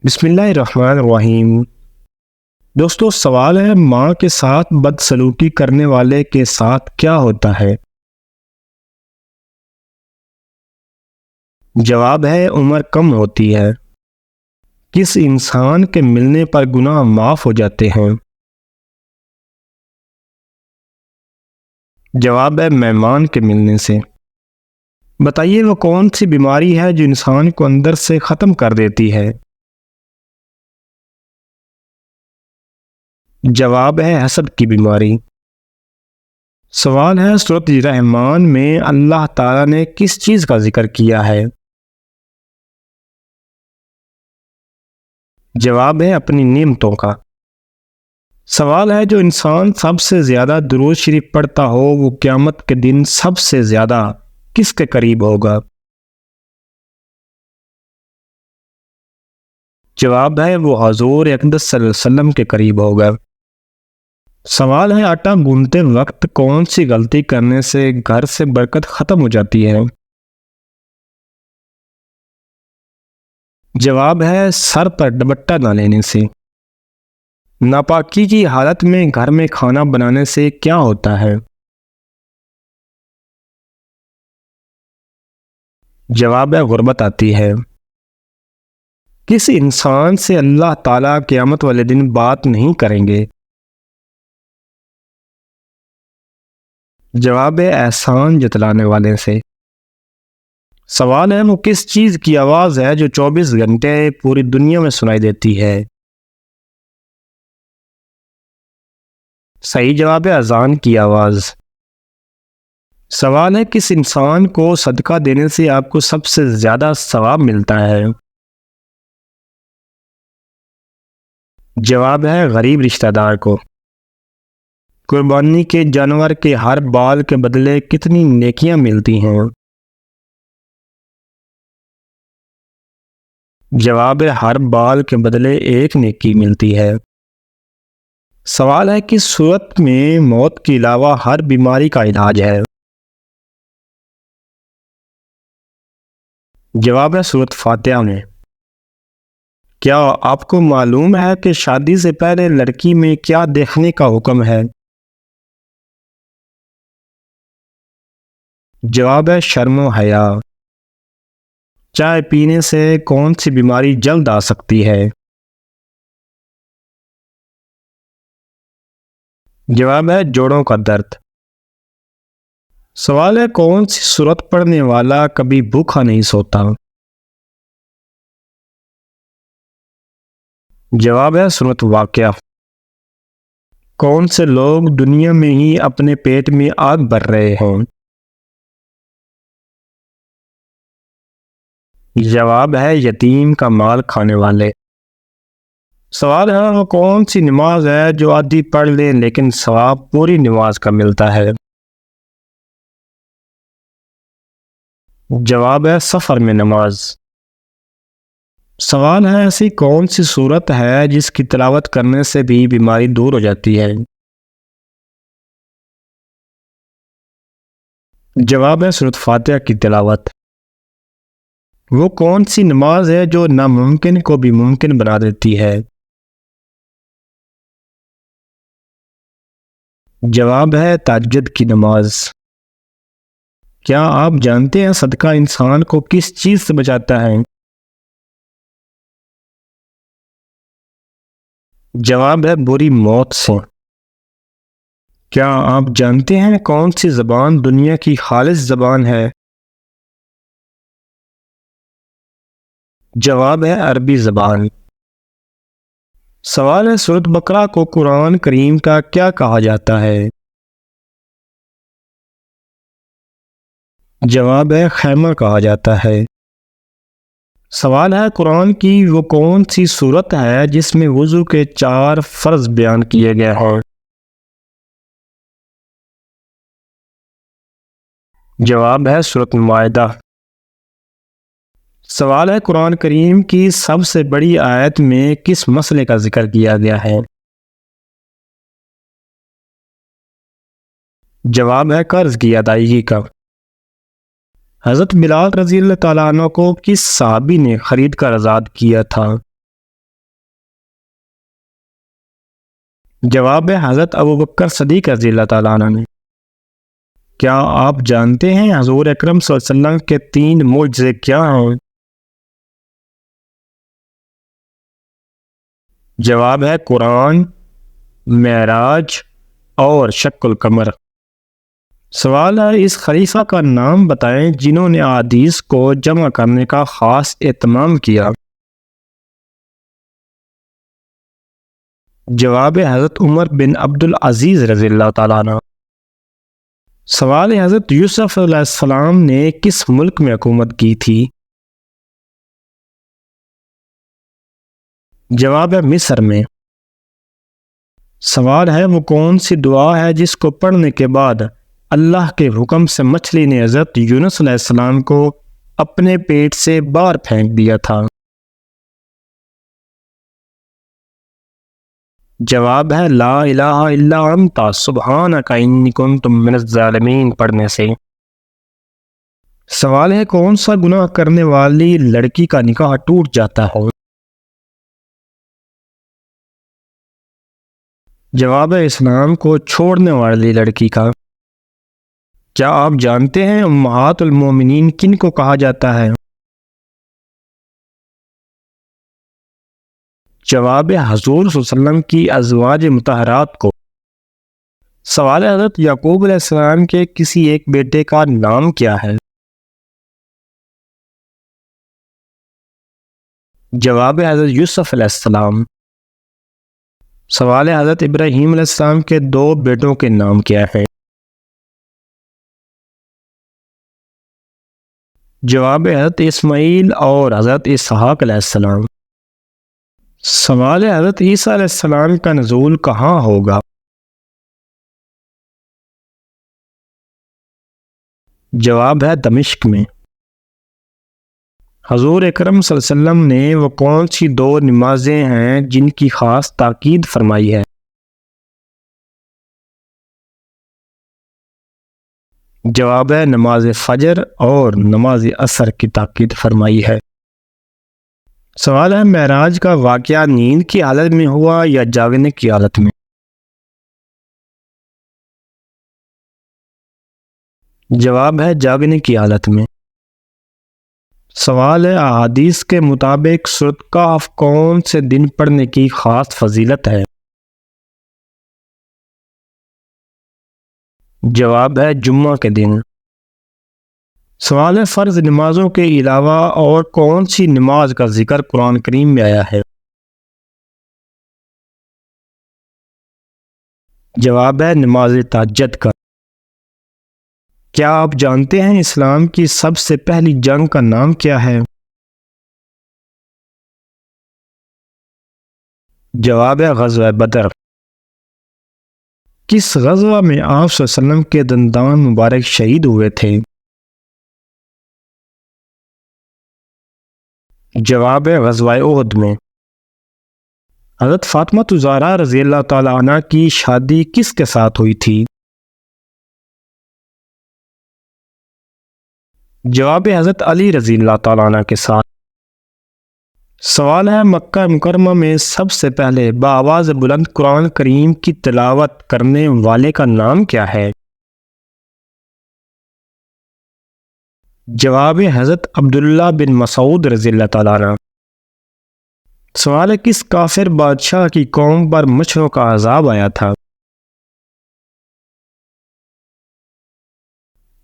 بسم اللہ الرحمن الرحیم۔ دوستو، سوال ہے ماں کے ساتھ بدسلوکی کرنے والے کے ساتھ کیا ہوتا ہے؟ جواب ہے عمر کم ہوتی ہے۔ کس انسان کے ملنے پر گناہ معاف ہو جاتے ہیں؟ جواب ہے مہمان کے ملنے سے۔ بتائیے وہ کون سی بیماری ہے جو انسان کو اندر سے ختم کر دیتی ہے؟ جواب ہے حسد کی بیماری۔ سوال ہے سورۃ رحمان میں اللہ تعالیٰ نے کس چیز کا ذکر کیا ہے؟ جواب ہے اپنی نعمتوں کا۔ سوال ہے جو انسان سب سے زیادہ درود شریف پڑھتا ہو وہ قیامت کے دن سب سے زیادہ کس کے قریب ہوگا؟ جواب ہے وہ حضور اقدس صلی اللہ علیہ وسلم کے قریب ہوگا۔ سوال ہے آٹا گوندتے وقت کون سی غلطی کرنے سے گھر سے برکت ختم ہو جاتی ہے؟ جواب ہے سر پر دوپٹہ نہ لینے سے۔ ناپاکی کی حالت میں گھر میں کھانا بنانے سے کیا ہوتا ہے؟ جواب ہے غربت آتی ہے۔ کس انسان سے اللہ تعالیٰ قیامت والے دن بات نہیں کریں گے؟ جواب ہے احسان جتلانے والے سے۔ سوال ہے وہ کس چیز کی آواز ہے جو 24 گھنٹے پوری دنیا میں سنائی دیتی ہے؟ صحیح جواب ہے اذان کی آواز۔ سوال ہے کس انسان کو صدقہ دینے سے آپ کو سب سے زیادہ ثواب ملتا ہے؟ جواب ہے غریب رشتہ دار کو۔ قربانی کے جانور کے ہر بال کے بدلے کتنی نیکیاں ملتی ہیں؟ جواب ہے ہر بال کے بدلے ایک نیکی ملتی ہے۔ سوال ہے کس صورت میں موت کے علاوہ ہر بیماری کا علاج ہے؟ جواب ہے سورۃ فاتحہ میں۔ کیا آپ کو معلوم ہے کہ شادی سے پہلے لڑکی میں کیا دیکھنے کا حکم ہے؟ جواب ہے شرم و حیا۔ چائے پینے سے کون سی بیماری جلد آ سکتی ہے؟ جواب ہے جوڑوں کا درد۔ سوال ہے کون سی سورت پڑھنے والا کبھی بھوکا نہیں سوتا؟ جواب ہے سورۃ واقعہ۔ کون سے لوگ دنیا میں ہی اپنے پیٹ میں آگ بھر رہے ہیں؟ جواب ہے یتیم کا مال کھانے والے۔ سوال ہے وہ کون سی نماز ہے جو آدھی پڑھ لیں لیکن ثواب پوری نماز کا ملتا ہے؟ جواب ہے سفر میں نماز۔ سوال ہے ایسی کون سی صورت ہے جس کی تلاوت کرنے سے بھی بیماری دور ہو جاتی ہے؟ جواب ہے سورۃ فاتحہ کی تلاوت۔ وہ کون سی نماز ہے جو ناممکن کو بھی ممکن بنا دیتی ہے؟ جواب ہے تہجد کی نماز۔ کیا آپ جانتے ہیں صدقہ انسان کو کس چیز سے بچاتا ہے؟ جواب ہے بری موت سے۔ کیا آپ جانتے ہیں کون سی زبان دنیا کی خالص زبان ہے؟ جواب ہے عربی زبان۔ سوال ہے سورۃ بقرہ کو قرآن کریم کا کیا کہا جاتا ہے؟ جواب ہے خیمہ کہا جاتا ہے۔ سوال ہے قرآن کی وہ کون سی سورت ہے جس میں وضو کے 4 فرض بیان کیے گئے ہیں؟ جواب ہے سورۃ مائدہ۔ سوال ہے قرآن کریم کی سب سے بڑی آیت میں کس مسئلے کا ذکر کیا گیا ہے؟ جواب ہے قرض کی ادائیگی کا۔ حضرت بلال رضی اللہ تعالیٰ عنہ کو کس صحابی نے خرید کر آزاد کیا تھا؟ جواب ہے حضرت ابوبکر صدیق رضی اللہ تعالیٰ عنہ نے۔ کیا آپ جانتے ہیں حضور اکرم صلی اللہ علیہ وسلم کے 3 معجزے کیا ہیں؟ جواب ہے قرآن، معراج اور شق القمر۔ سوال ہے اس خلیفہ کا نام بتائیں جنہوں نے احادیث کو جمع کرنے کا خاص اہتمام کیا۔ جواب ہے حضرت عمر بن عبد العزیز رضی اللہ تعالیٰ عنہ۔ سوال ہے حضرت یوسف علیہ السلام نے کس ملک میں حکومت کی تھی؟ جواب ہے مصر میں۔ سوال ہے وہ کون سی دعا ہے جس کو پڑھنے کے بعد اللہ کے حکم سے مچھلی نے حضرت یونس علیہ السلام کو اپنے پیٹ سے باہر پھینک دیا تھا؟ جواب ہے لا الہ الا انت سبحانک انی کنت من الظالمین پڑھنے سے۔ سوال ہے کون سا گناہ کرنے والی لڑکی کا نکاح ٹوٹ جاتا ہے؟ جواب ہے اسلام کو چھوڑنے والی لڑکی کا۔ کیا آپ جانتے ہیں امہات المومنین کن کو کہا جاتا ہے؟ جواب ہے حضور صلی اللہ علیہ وسلم کی ازواج مطہرات کو۔ سوال ہے حضرت یعقوب علیہ السلام کے کسی ایک بیٹے کا نام کیا ہے؟ جواب ہے حضرت یوسف علیہ السلام۔ سوال ہے حضرت ابراہیم علیہ السلام کے 2 بیٹوں کے نام کیا ہیں؟ جواب ہے حضرت اسماعیل اور حضرت اسحاق علیہ السلام۔ سوال ہے حضرت عیسیٰ علیہ السلام کا نزول کہاں ہوگا؟ جواب ہے دمشق میں۔ حضور اکرم صلی اللہ علیہ وسلم نے وہ کون سی 2 نمازیں ہیں جن کی خاص تاکید فرمائی ہے؟ جواب ہے نماز فجر اور نماز عصر کی تاکید فرمائی ہے۔ سوال ہے معراج کا واقعہ نیند کی حالت میں ہوا یا جاگنے کی حالت میں؟ جواب ہے جاگنے کی حالت میں۔ سوال ہے احادیث کے مطابق سورۃ کہف کون سے دن پڑھنے کی خاص فضیلت ہے؟ جواب ہے جمعہ کے دن۔ سوال ہے فرض نمازوں کے علاوہ اور کون سی نماز کا ذکر قرآن کریم میں آیا ہے؟ جواب ہے نماز تہجد کا۔ کیا آپ جانتے ہیں اسلام کی سب سے پہلی جنگ کا نام کیا ہے؟ جواب ہے غزوہ بدر۔ کس غزوہ میں آپ صلی اللہ علیہ وسلم کے دندان مبارک شہید ہوئے تھے؟ جواب ہے غزوہ احد میں۔ حضرت فاطمہ الزہرا رضی اللہ تعالیٰ عنہ کی شادی کس کے ساتھ ہوئی تھی؟ جواب حضرت علی رضی اللہ تعالیٰ عنہ کے ساتھ۔ سوال ہے مکہ مکرمہ میں سب سے پہلے بآواز بلند قرآن کریم کی تلاوت کرنے والے کا نام کیا ہے؟ جواب حضرت عبداللہ بن مسعود رضی اللہ تعالیٰ عنہ۔ سوال ہے کس کافر بادشاہ کی قوم پر مچھروں کا عذاب آیا تھا؟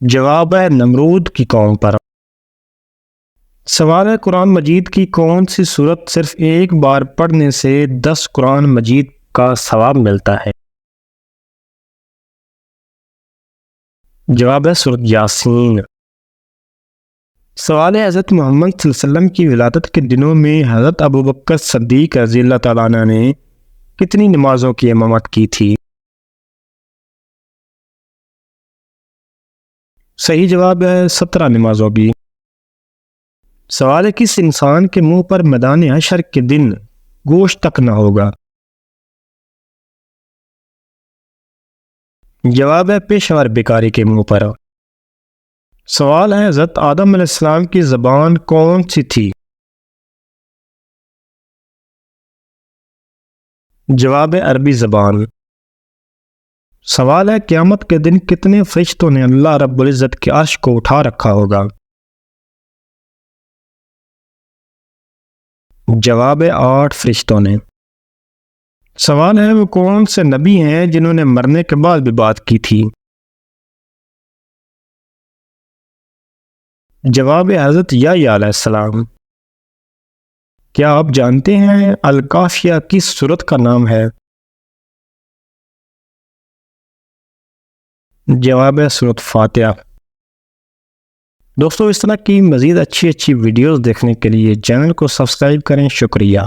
جواب ہے نمرود کی قوم پر۔ سوال ہے قرآن مجید کی کون سی سورت صرف ایک بار پڑھنے سے 10 قرآن مجید کا ثواب ملتا ہے؟ جواب ہے سورت یاسین۔ سوال ہے حضرت محمد صلی اللہ علیہ وسلم کی ولادت کے دنوں میں حضرت ابوبکر صدیق رضی اللہ تعالیٰ عنہ نے کتنی نمازوں کی امامت کی تھی؟ صحیح جواب ہے 17 نمازوں کی۔ سوال ہے کس انسان کے منہ پر میدان حشر کے دن گوشت تک نہ ہوگا؟ جواب ہے پیشور بیکاری کے منہ پر۔ سوال ہے حضرت آدم علیہ السلام کی زبان کون سی تھی؟ جواب عربی زبان۔ سوال ہے قیامت کے دن کتنے فرشتوں نے اللہ رب العزت کے عرش کو اٹھا رکھا ہوگا؟ جواب 8 فرشتوں نے۔ سوال ہے وہ کون سے نبی ہیں جنہوں نے مرنے کے بعد بھی بات کی تھی؟ جواب حضرت یحییٰ علیہ السلام۔ کیا آپ جانتے ہیں الکافیہ کس سورت کا نام ہے؟ جواب سورت فاتحہ۔ دوستو اس طرح کی مزید اچھی ویڈیوز دیکھنے کے لیے چینل کو سبسکرائب کریں۔ شکریہ۔